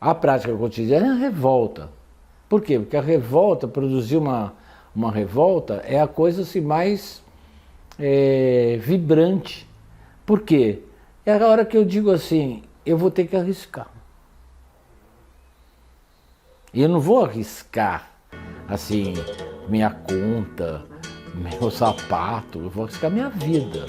A prática cotidiana é a revolta. Por quê? Porque a revolta, produzir uma revolta, é a coisa assim, mais vibrante. Por quê? É a hora que eu digo assim, eu vou ter que arriscar. E eu não vou arriscar, assim, minha conta, meu sapato, eu vou arriscar minha vida.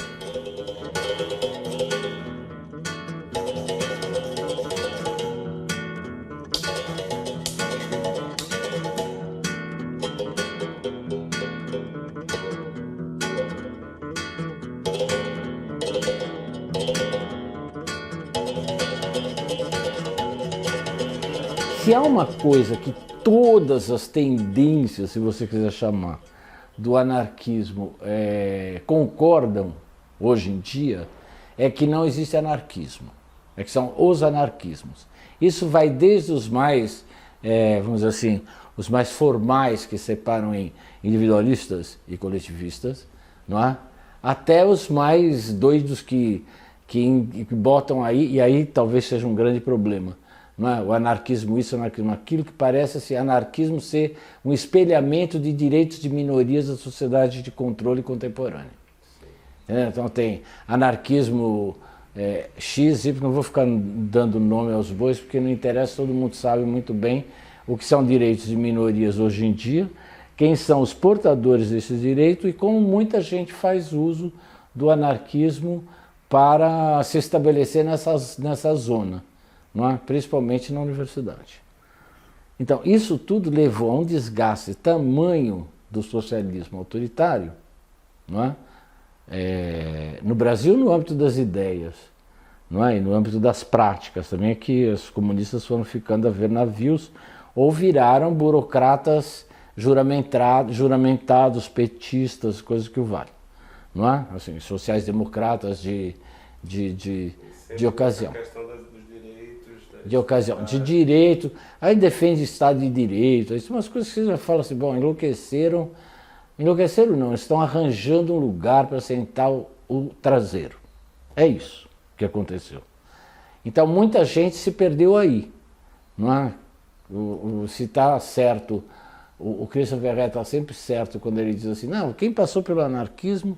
Se há uma coisa que todas as tendências, se você quiser chamar, do anarquismo concordam hoje em dia, é que não existe anarquismo, é que são os anarquismos. Isso vai desde os mais, vamos dizer assim, os mais formais, que separam em individualistas e coletivistas, não é? Até os mais doidos que botam aí, e aí talvez seja um grande problema. Não é? O anarquismo isso, o anarquismo aquilo, que parece assim, anarquismo ser um espelhamento de direitos de minorias da sociedade de controle contemporânea. Então tem anarquismo X, Y, não vou ficar dando nome aos bois, porque não interessa, todo mundo sabe muito bem o que são direitos de minorias hoje em dia, quem são os portadores desses direitos e como muita gente faz uso do anarquismo para se estabelecer nessa zona. Não é? Principalmente na universidade. Então, isso tudo levou a um desgaste tamanho do socialismo autoritário, não é? No Brasil, no âmbito das ideias, não é? E no âmbito das práticas também, é que os comunistas foram ficando a ver navios ou viraram burocratas juramentados, petistas, coisas que o valem, não é? Assim, sociais-democratas de ocasião. De ocasião, de direito, aí defende Estado de Direito, isso são umas coisas que você já fala assim, bom, enlouqueceram não, estão arranjando um lugar para sentar o traseiro. É isso que aconteceu. Então muita gente se perdeu aí, não é? Se está certo, o Christian Verret está sempre certo quando ele diz assim, não, quem passou pelo anarquismo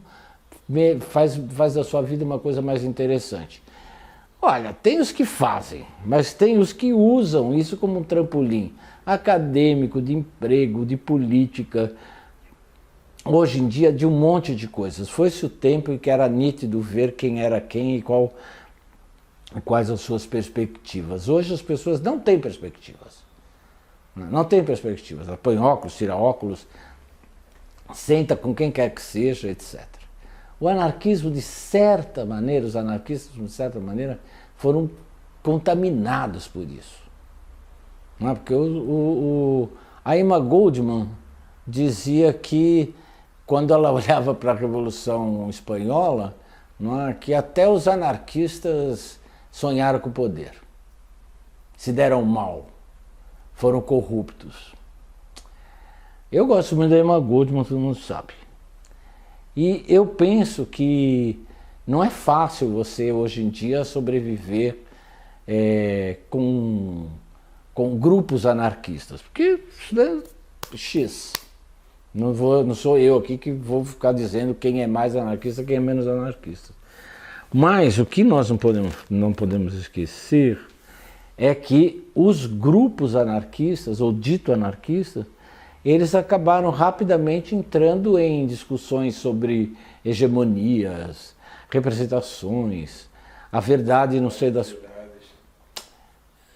faz da sua vida uma coisa mais interessante. Olha, tem os que fazem, mas tem os que usam isso como um trampolim acadêmico, de emprego, de política, hoje em dia de um monte de coisas. Foi-se o tempo em que era nítido ver quem era quem e quais as suas perspectivas. Hoje as pessoas não têm perspectivas. Não têm perspectivas. Ela põe óculos, tira óculos, senta com quem quer que seja, etc. O anarquismo, de certa maneira, os anarquistas, de certa maneira, foram contaminados por isso. Não é? Porque a Emma Goldman dizia que, quando ela olhava para a Revolução Espanhola, não é? Que até os anarquistas sonharam com o poder, se deram mal, foram corruptos. Eu gosto muito da Emma Goldman, todo mundo sabe. E eu penso que não é fácil você, hoje em dia, sobreviver com grupos anarquistas, porque isso é X. Não sou eu aqui que vou ficar dizendo quem é mais anarquista, quem é menos anarquista. Mas o que nós não podemos esquecer é que os grupos anarquistas, ou dito anarquistas, eles acabaram rapidamente entrando em discussões sobre hegemonias, representações, a verdade não sei das...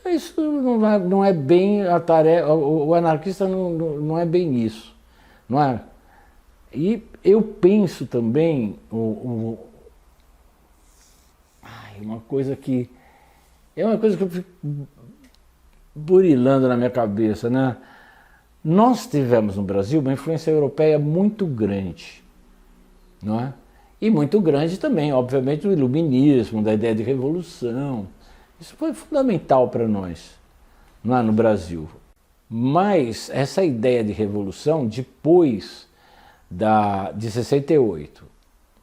Isso não é bem a tarefa, o anarquista não é bem isso, não é? E eu penso também, uma coisa que eu fico burilando na minha cabeça, né? Nós tivemos no Brasil uma influência europeia muito grande, não é? E muito grande também, obviamente, do iluminismo, da ideia de revolução. Isso foi fundamental para nós, não é? No Brasil. Mas essa ideia de revolução, depois de 68,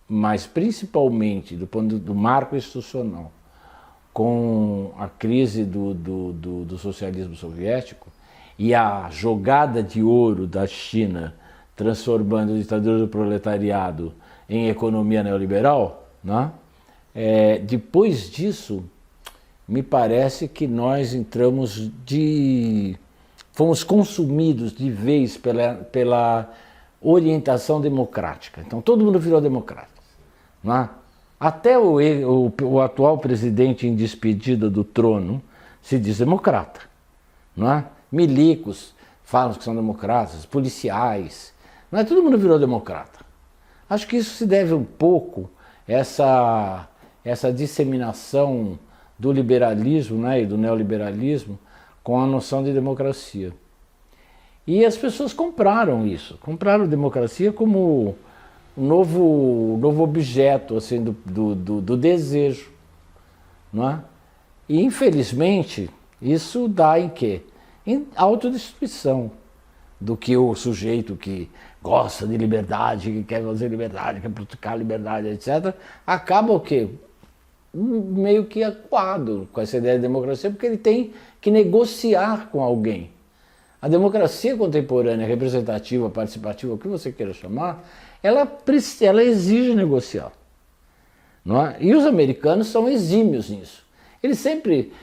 mas principalmente do ponto do marco institucional, com a crise do socialismo soviético e a jogada de ouro da China transformando a ditadura do proletariado em economia neoliberal, né? Depois disso, me parece que nós fomos consumidos de vez pela orientação democrática. Então todo mundo virou democrata, né? Até o atual presidente em despedida do trono se diz democrata, não é? Milicos falam que são democratas, policiais, não é? Todo mundo virou democrata. Acho que isso se deve um pouco a essa disseminação do liberalismo, né, e do neoliberalismo com a noção de democracia. E as pessoas compraram isso, compraram a democracia como um novo objeto assim, do desejo, não é? E infelizmente isso dá em quê? Em autodestruição do que o sujeito que gosta de liberdade, que quer fazer liberdade, quer praticar liberdade, etc., acaba o quê? Meio que acuado com essa ideia de democracia, porque ele tem que negociar com alguém. A democracia contemporânea, representativa, participativa, o que você queira chamar, ela exige negociar, não é? E os americanos são exímios nisso. Eles sempre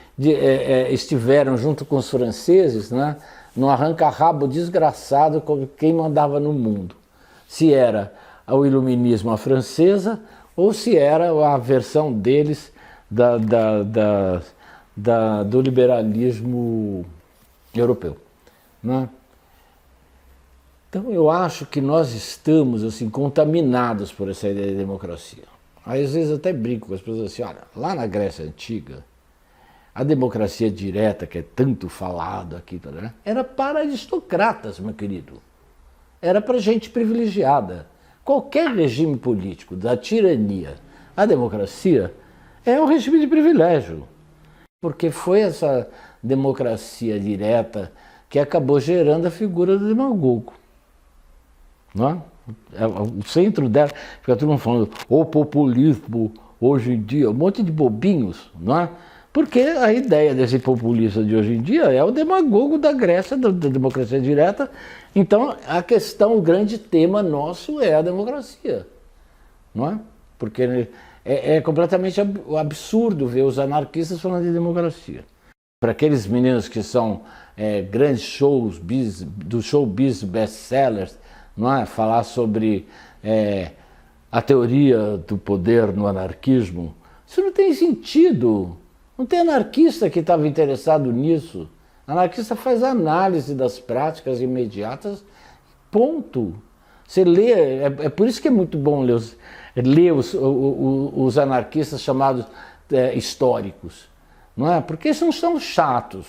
estiveram junto com os franceses, né, num arranca-rabo desgraçado com quem mandava no mundo. Se era o iluminismo à francesa ou se era a versão deles do liberalismo europeu, né? Então eu acho que nós estamos assim, contaminados por essa ideia de democracia. Aí, às vezes até brinco com as pessoas assim, olha, lá na Grécia Antiga, a democracia direta, que é tanto falado aqui, né, era para aristocratas, meu querido. Era para gente privilegiada. Qualquer regime político, da tirania à democracia, é um regime de privilégio. Porque foi essa democracia direta que acabou gerando a figura do demagogo. Não é? O centro dela, fica todo mundo falando, o populismo hoje em dia, um monte de bobinhos, não é? Porque a ideia desse populista de hoje em dia é o demagogo da Grécia, da democracia direta. Então a questão, o grande tema nosso é a democracia, não é? Porque é completamente absurdo ver os anarquistas falando de democracia. Para aqueles meninos que são grandes do showbiz best-sellers, não é? Falar sobre a teoria do poder no anarquismo, isso não tem sentido. Não tem anarquista que estava interessado nisso. Anarquista faz análise das práticas imediatas, ponto. Você lê, é por isso que é muito bom ler os anarquistas chamados históricos, não é? Porque eles não são chatos,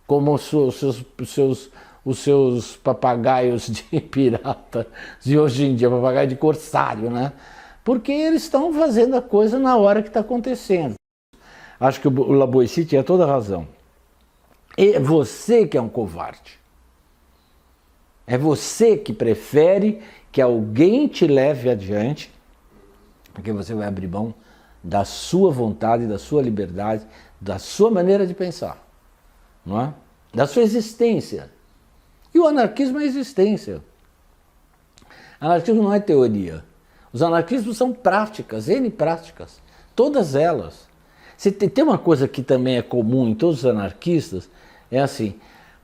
como os seus papagaios de pirata de hoje em dia, papagaio de corsário, né? Porque eles estão fazendo a coisa na hora que está acontecendo. Acho que o Lavoisier tinha toda a razão. É você que é um covarde. É você que prefere que alguém te leve adiante, porque você vai abrir mão da sua vontade, da sua liberdade, da sua maneira de pensar, não é? Da sua existência. E o anarquismo é existência. Anarquismo não é teoria. Os anarquismos são práticas, N práticas, todas elas. Tem uma coisa que também é comum em todos os anarquistas, é assim,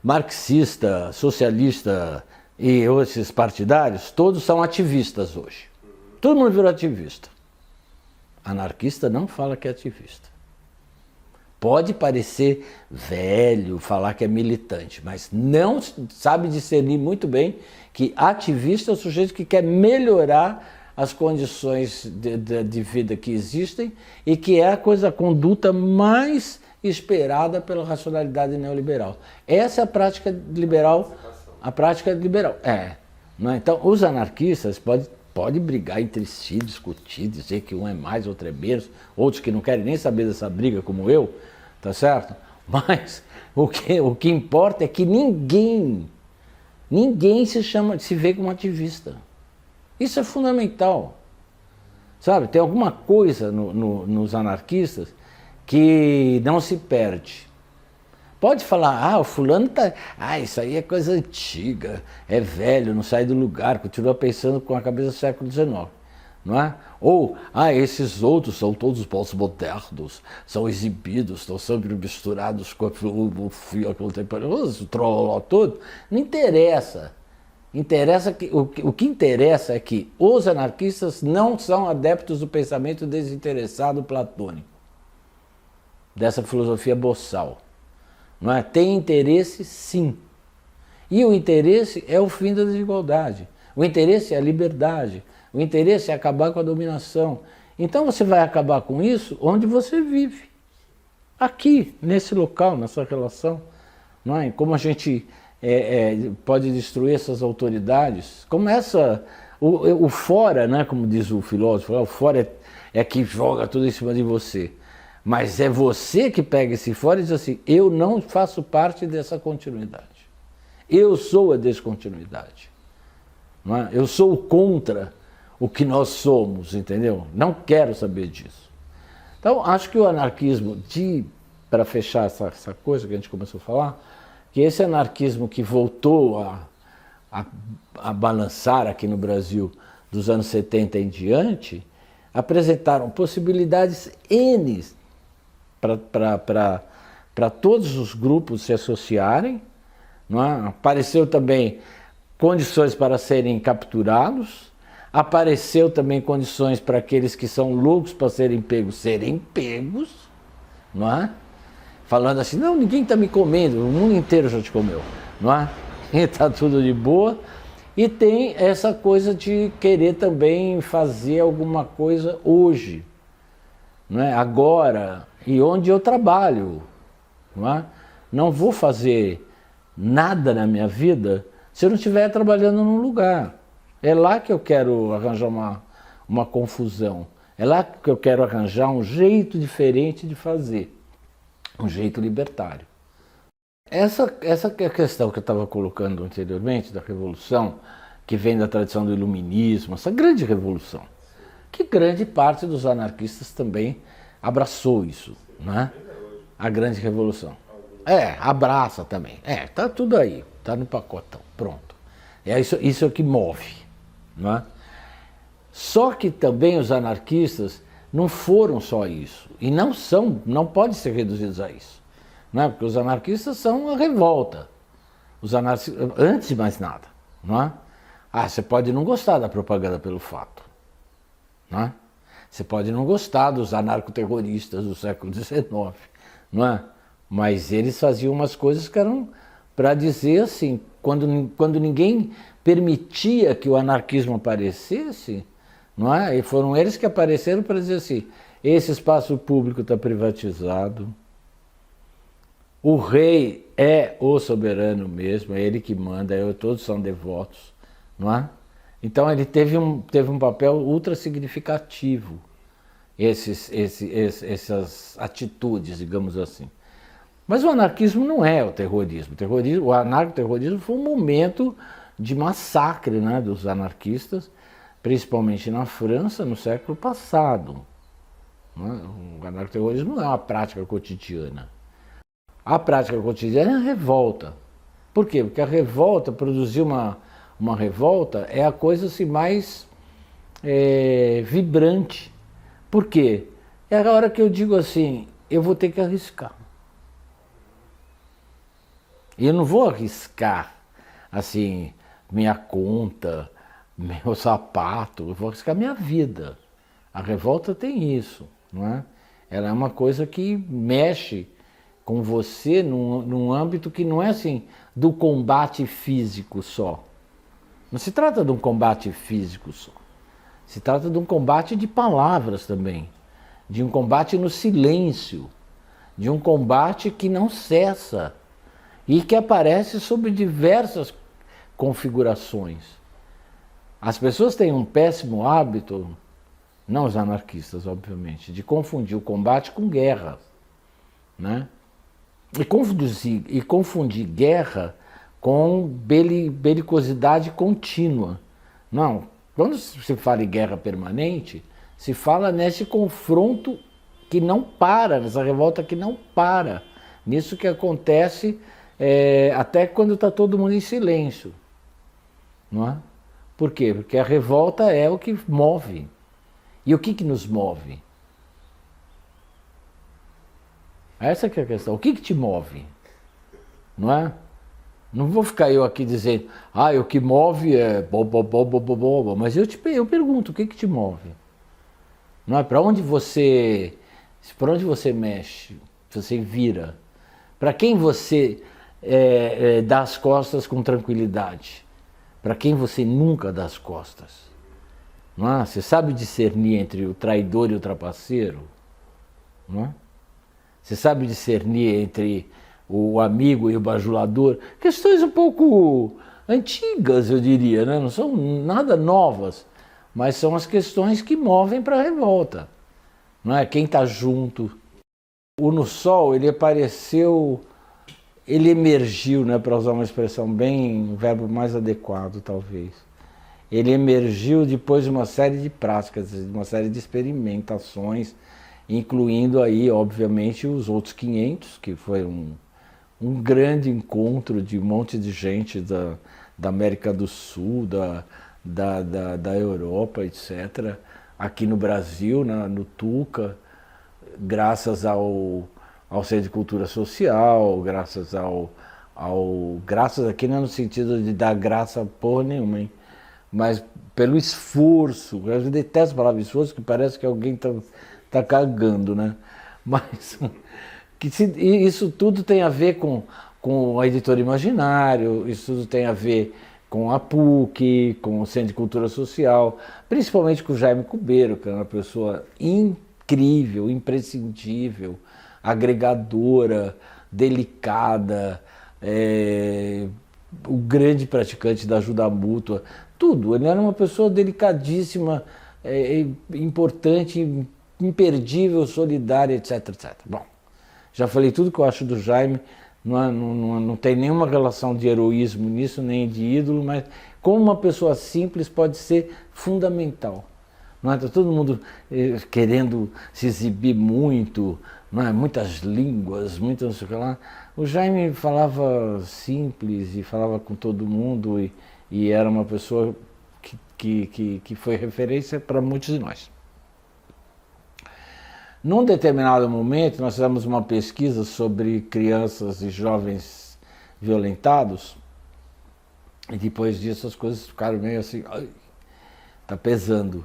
marxista, socialista e esses partidários, todos são ativistas hoje. Todo mundo virou ativista. Anarquista não fala que é ativista. Pode parecer velho, falar que é militante, mas não sabe discernir muito bem que ativista é o sujeito que quer melhorar as condições de vida que existem e que é a conduta mais esperada pela racionalidade neoliberal. Essa é a prática liberal. A prática liberal. Não é? Então, os anarquistas podem brigar entre si, discutir, dizer que um é mais, outro é menos, outros que não querem nem saber dessa briga como eu, tá certo? Mas o que importa é que ninguém se vê como ativista. Isso é fundamental. Sabe, tem alguma coisa nos anarquistas que não se perde. Pode falar, o fulano tá... isso aí é coisa antiga, é velho, não sai do lugar, continua pensando com a cabeça do século XIX. Não é? Ou, esses outros são todos pós-modernos, são exibidos, estão sempre misturados com o fio contemporâneo, o trolló todo. Não interessa. O que interessa é que os anarquistas não são adeptos do pensamento desinteressado platônico, dessa filosofia boçal. Não é? Tem interesse, sim. E o interesse é o fim da desigualdade. O interesse é a liberdade. O interesse é acabar com a dominação. Então você vai acabar com isso onde você vive. Aqui, nesse local, nessa relação. Não é? Como a gente pode destruir essas autoridades. Como o fora, né, como diz o filósofo, o fora é que joga tudo em cima de você. Mas é você que pega esse fora e diz assim, eu não faço parte dessa continuidade. Eu sou a descontinuidade. Não é? Eu sou contra o que nós somos, entendeu? Não quero saber disso. Então, acho que o anarquismo, para fechar essa coisa que a gente começou a falar, que esse anarquismo que voltou a balançar aqui no Brasil dos anos 70 em diante, apresentaram possibilidades N para todos os grupos se associarem, não é? Apareceu também condições para serem capturados, apareceu também condições para aqueles que são loucos para serem pegos, não é? Falando assim, não, ninguém está me comendo, o mundo inteiro já te comeu, não é? E está tudo de boa. E tem essa coisa de querer também fazer alguma coisa hoje, não é? Agora, e onde eu trabalho, não é? Não vou fazer nada na minha vida se eu não estiver trabalhando num lugar. É lá que eu quero arranjar uma confusão. É lá que eu quero arranjar um jeito diferente de fazer. Um jeito libertário. Essa questão que eu estava colocando anteriormente, da revolução, que vem da tradição do iluminismo, essa grande revolução, que grande parte dos anarquistas também abraçou isso, né? A grande revolução. Abraça também. Tá tudo aí, tá no pacotão, pronto. Isso é o que move, não é? Só que também os anarquistas não foram só isso, e não podem ser reduzidos a isso, não é? Porque os anarquistas são a revolta, antes de mais nada, não é? Você pode não gostar da propaganda pelo fato, não é? Você pode não gostar dos anarcoterroristas do século XIX, não é? Mas eles faziam umas coisas que eram para dizer assim, quando ninguém permitia que o anarquismo aparecesse, não é? E foram eles que apareceram para dizer assim, esse espaço público está privatizado, o rei é o soberano mesmo, é ele que manda, todos são devotos, não é? Então ele teve um papel ultra significativo, essas atitudes, digamos assim. Mas o anarquismo não é o terrorismo. O anarcoterrorismo foi um momento de massacre, né, dos anarquistas, principalmente na França, no século passado. O anarcoterrorismo não é uma prática cotidiana. A prática cotidiana é a revolta. Por quê? Porque a revolta, produzir uma revolta, é a coisa assim, mais vibrante. Por quê? É a hora que eu digo assim, eu vou ter que arriscar. E eu não vou arriscar, assim, minha conta, meu sapato, eu vou arriscar minha vida. A revolta tem isso, não é? Ela é uma coisa que mexe com você num âmbito que não é assim, do combate físico só. Não se trata de um combate físico só. Se trata de um combate de palavras também, de um combate no silêncio, de um combate que não cessa e que aparece sob diversas configurações. As pessoas têm um péssimo hábito, não os anarquistas, obviamente, de confundir o combate com guerra, né? E confundir guerra com belicosidade contínua. Não, quando se fala em guerra permanente, se fala nesse confronto que não para, nessa revolta que não para. Nisso que acontece até quando está todo mundo em silêncio. Não é? Por quê? Porque a revolta é o que move. E o que nos move? Essa que é a questão. O que te move? Não é? Não vou ficar eu aqui dizendo, o que move é bobo, mas eu pergunto, o que te move? Não é? Para onde você mexe, você vira? Para quem você dá as costas com tranquilidade? Para quem você nunca dá as costas? Não é? Você sabe discernir entre o traidor e o trapaceiro? Não é? Você sabe discernir entre o amigo e o bajulador? Questões um pouco antigas, eu diria, né? Não são nada novas, mas são as questões que movem para a revolta. Não é? Quem está junto. O No Sol, ele apareceu, ele emergiu, né, para usar uma expressão bem, um verbo mais adequado talvez. Ele emergiu depois de uma série de práticas, de uma série de experimentações, incluindo aí, obviamente, os outros 500, que foi um grande encontro de um monte de gente da América do Sul, da Europa, etc., aqui no Brasil, no Tuca, graças ao Centro de Cultura Social, graças graças aqui não é no sentido de dar graça porra nenhuma, hein? Mas pelo esforço, eu detesto a palavra esforço, que parece que alguém tá cagando, né? Mas isso tudo tem a ver com a Editora Imaginário, isso tudo tem a ver com a PUC, com o Centro de Cultura Social, principalmente com o Jaime Cubeiro, que é uma pessoa incrível, imprescindível, agregadora, delicada, o grande praticante da ajuda mútua, tudo. Ele era uma pessoa delicadíssima, importante, imperdível, solidária, etc, etc. Bom, já falei tudo que eu acho do Jaime, não tem nenhuma relação de heroísmo nisso, nem de ídolo, mas como uma pessoa simples pode ser fundamental. Não é? Tá todo mundo querendo se exibir muito, não é? Muitas línguas, muito não sei o que lá. O Jaime falava simples e falava com todo mundo e era uma pessoa que foi referência para muitos de nós. Num determinado momento, nós fizemos uma pesquisa sobre crianças e jovens violentados, e depois disso as coisas ficaram meio assim, tá pesando.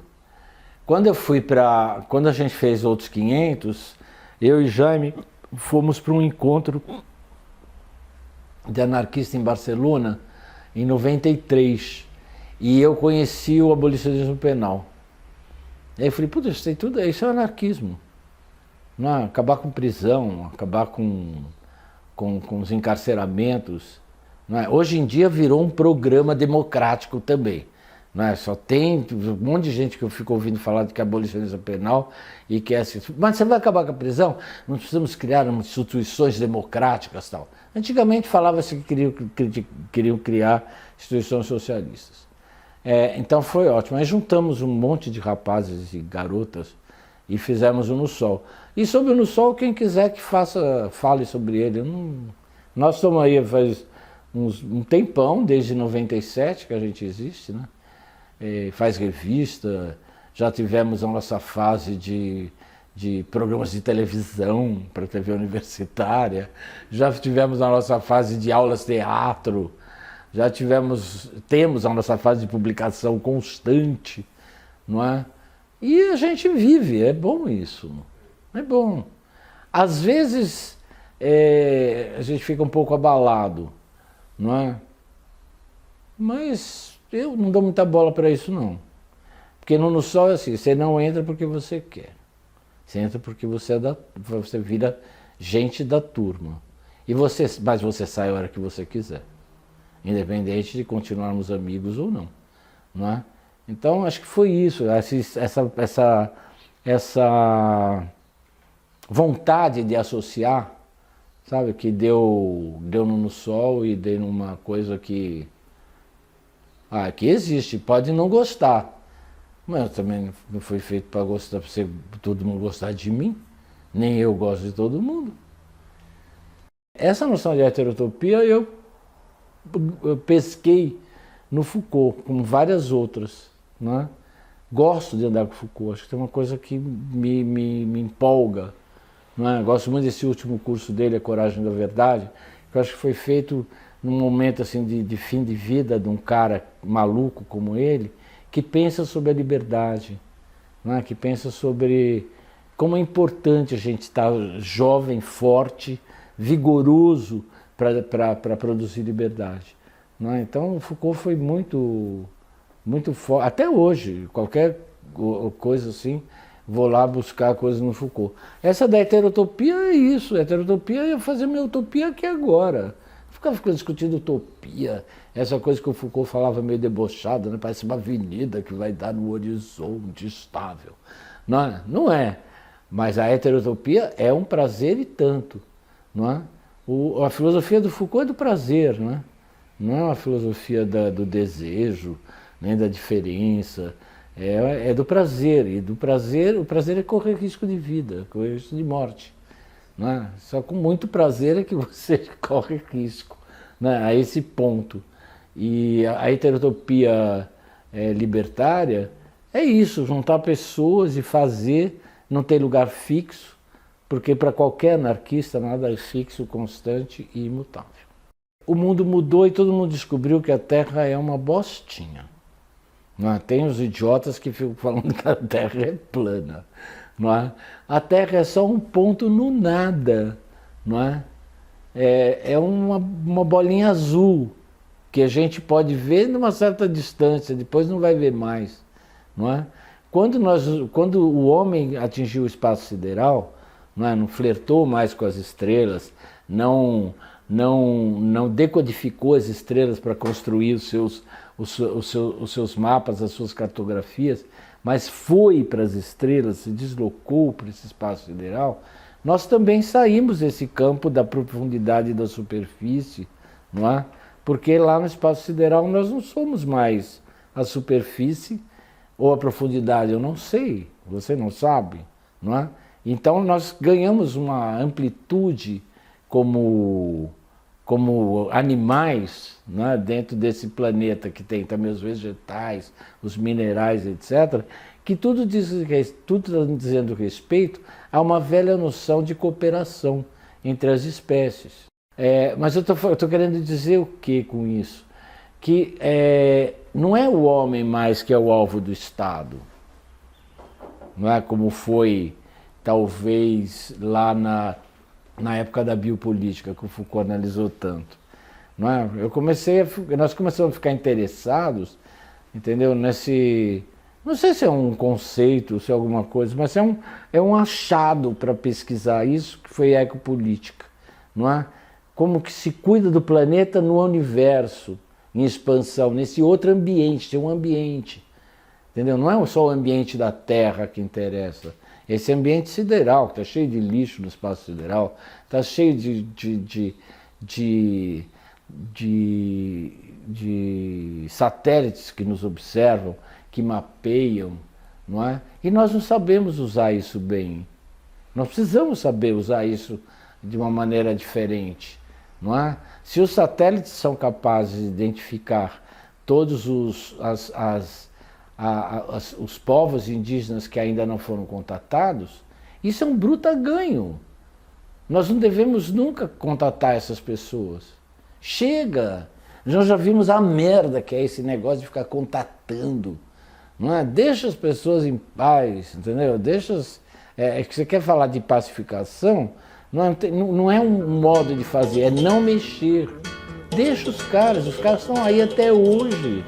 Quando a gente fez outros 500, eu e Jaime fomos para um encontro de anarquista em Barcelona, em 93, e eu conheci o abolicionismo penal. Aí eu falei, puta, isso é anarquismo. Não é? Acabar com prisão, acabar com os encarceramentos. Não é? Hoje em dia virou um programa democrático também. Não é? Só tem um monte de gente que eu fico ouvindo falar de que é abolicionismo penal e que é assim, mas você vai acabar com a prisão? Não precisamos criar instituições democráticas e tal. Antigamente falava-se que queriam criar instituições socialistas. Então foi ótimo. Aí juntamos um monte de rapazes e garotas e fizemos o No Sol. E sobre o No Sol, quem quiser que fale sobre ele. Nós estamos aí faz um tempão, desde 97 que a gente existe, né? Faz revista, já tivemos a nossa fase de programas de televisão para TV universitária, já tivemos a nossa fase de aulas de teatro, temos a nossa fase de publicação constante, não é? E a gente vive, é bom isso, é bom. Às vezes a gente fica um pouco abalado, não é? Mas eu não dou muita bola para isso não. Porque no Sol é assim, você não entra porque você quer. Você entra porque você vira gente da turma. Mas você sai a hora que você quiser. Independente de continuarmos amigos ou não. Não é? Então acho que foi isso, essa vontade de associar, sabe, que deu no Sol e deu numa coisa que existe, pode não gostar, mas eu também não foi feito para todo mundo gostar de mim, nem eu gosto de todo mundo. Essa noção de heterotopia eu pesquei no Foucault, como várias outras, né? Gosto de andar com Foucault, acho que tem uma coisa que me empolga, né? Gosto muito desse último curso dele, A Coragem da Verdade, que eu acho que foi feito num momento assim de fim de vida de um cara maluco como ele, que pensa sobre a liberdade, né? Que pensa sobre como é importante a gente estar jovem, forte, vigoroso para produzir liberdade. Né? Então, Foucault foi muito forte. Até hoje, qualquer coisa assim, vou lá buscar coisas no Foucault. Essa da heterotopia é isso. A heterotopia é fazer minha utopia aqui agora. Ficava discutindo utopia, essa coisa que o Foucault falava meio debochada, né? Parece uma avenida que vai dar no horizonte estável. Não é? Não é. Mas a heterotopia é um prazer e tanto. Não é? A filosofia do Foucault é do prazer, não é? Não é uma filosofia do desejo, nem da diferença, é do prazer. E do prazer, o prazer é correr risco de vida, correr risco de morte. Não é? Só com muito prazer é que você corre risco, né? A esse ponto. E a heterotopia libertária é isso, juntar pessoas e fazer, não ter lugar fixo, porque para qualquer anarquista nada é fixo, constante e imutável. O mundo mudou e todo mundo descobriu que a Terra é uma bostinha. Não é? Tem os idiotas que ficam falando que a Terra é plana. Não é? A Terra é só um ponto no nada. Não é? É uma bolinha azul que a gente pode ver numa certa distância, depois não vai ver mais. Não é? Quando o homem atingiu o espaço sideral, não flertou mais com as estrelas, não decodificou as estrelas para construir os seus mapas, as suas cartografias, mas foi para as estrelas, se deslocou para esse espaço sideral, nós também saímos desse campo da profundidade e da superfície, não é? Porque lá no espaço sideral nós não somos mais a superfície ou a profundidade, eu não sei, você não sabe, não é? Então nós ganhamos uma amplitude como animais, né, dentro desse planeta que tem também os vegetais, os minerais, etc., que tudo está dizendo respeito a uma velha noção de cooperação entre as espécies. Mas eu estou querendo dizer o que com isso? Que não é o homem mais que é o alvo do Estado, não é como foi talvez lá na época da biopolítica, que o Foucault analisou tanto. Não é? Nós começamos a ficar interessados, entendeu? Não sei se é um conceito, se é alguma coisa, mas é um achado para pesquisar isso, que foi ecopolítica. Não é? Como que se cuida do planeta no universo, em expansão, nesse outro ambiente, tem um ambiente. Entendeu? Não é só o ambiente da Terra que interessa. Esse ambiente sideral, que está cheio de lixo no espaço sideral, está cheio de satélites que nos observam, que mapeiam, não é? E nós não sabemos usar isso bem. Nós precisamos saber usar isso de uma maneira diferente, não é? Se os satélites são capazes de identificar todos os povos indígenas que ainda não foram contatados, isso é um bruta ganho. Nós não devemos nunca contatar essas pessoas. Chega! Nós já vimos a merda que é esse negócio de ficar contatando. Não é? Deixa as pessoas em paz, entendeu? Que você quer falar de pacificação, não é um modo de fazer, é não mexer. Deixa os caras estão aí até hoje.